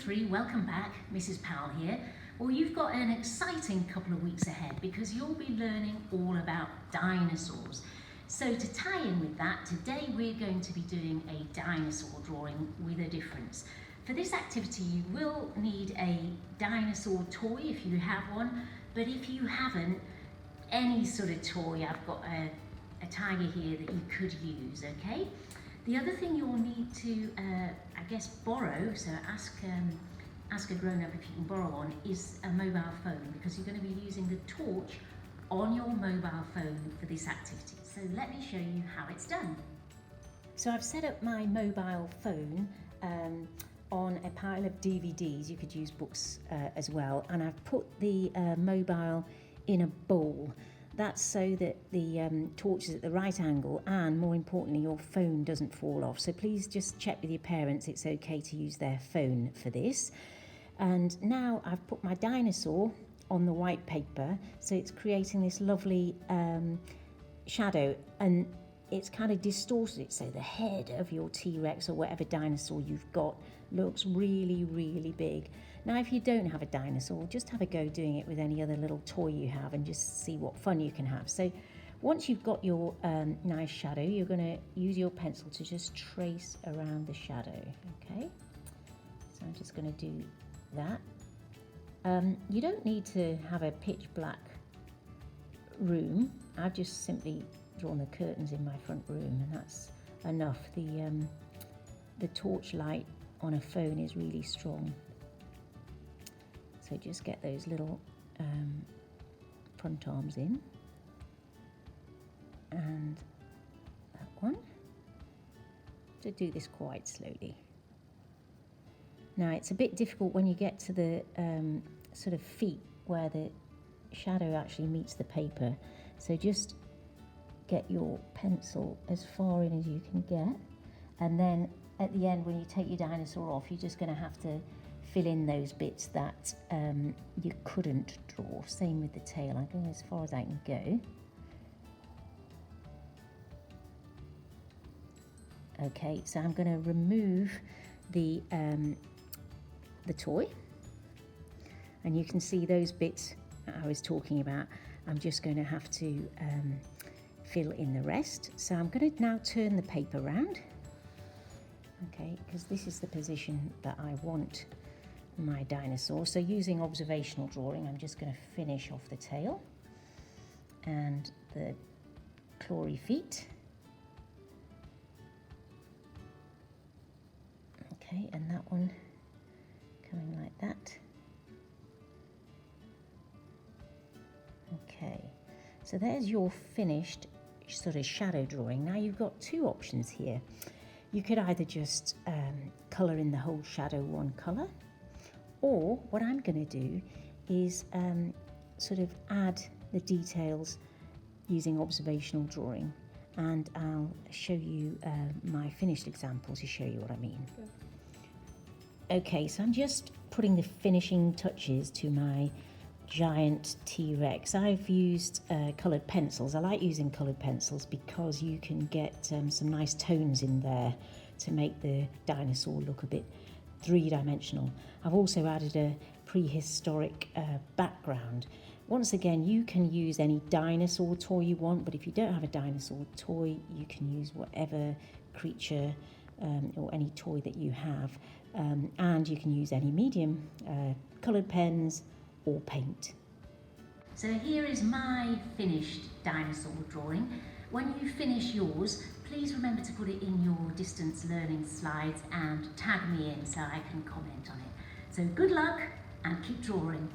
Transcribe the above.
3, welcome back, Mrs. Powell here. Well, you've got an exciting couple of weeks ahead because you'll be learning all about dinosaurs. So to tie in with that, today we're going to be doing a dinosaur drawing with a difference. For this activity you will need a dinosaur toy if you have one, but if you haven't, any sort of toy, I've got a tiger here that you could use, okay? The other thing you'll need to, I guess, borrow, so ask a grown-up if you can borrow one, is a mobile phone, because you're going to be using the torch on your mobile phone for this activity. So let me show you how it's done. So I've set up my mobile phone on a pile of DVDs. You could use books as well, and I've put the mobile in a bowl. That's so that the torch is at the right angle, and more importantly your phone doesn't fall off. So please just check with your parents it's okay to use their phone for this. And now I've put my dinosaur on the white paper, so it's creating this lovely shadow, and it's kind of distorted it, so the head of your T-Rex or whatever dinosaur you've got looks really, really big. Now if you don't have a dinosaur, just have a go doing it with any other little toy you have and just see what fun you can have. So once you've got your nice shadow, you're going to use your pencil to just trace around the shadow, okay? So I'm just going to do that. You don't need to have a pitch black room. I've just simply drawn the curtains in my front room, and that's enough. The torch light on a phone is really strong, so just get those little front arms in, and that one. To do this quite slowly. Now it's a bit difficult when you get to the sort of feet where the shadow actually meets the paper, so just get your pencil as far in as you can get, and then at the end when you take your dinosaur off, you're just going to have to fill in those bits that you couldn't draw. Same with the tail. I'm going as far as I can go. Okay, so I'm going to remove the toy, and you can see those bits I was talking about. I'm just going to have to fill in the rest. So I'm going to now turn the paper around, okay, because this is the position that I want my dinosaur. So using observational drawing, I'm just going to finish off the tail and the clawy feet. Okay, and that one coming like that. Okay, so there's your finished sort of shadow drawing. Now you've got two options here. You could either just colour in the whole shadow one colour, or what I'm going to do is sort of add the details using observational drawing, and I'll show you my finished example to show you what I mean. Okay, so I'm just putting the finishing touches to my giant T-Rex. I've used coloured pencils. I like using coloured pencils because you can get some nice tones in there to make the dinosaur look a bit three-dimensional. I've also added a prehistoric background. Once again, you can use any dinosaur toy you want, but if you don't have a dinosaur toy, you can use whatever creature or any toy that you have, and you can use any medium, coloured pens or paint. So here is my finished dinosaur drawing. When you finish yours, please remember to put it in your distance learning slides and tag me in so I can comment on it. So good luck and keep drawing.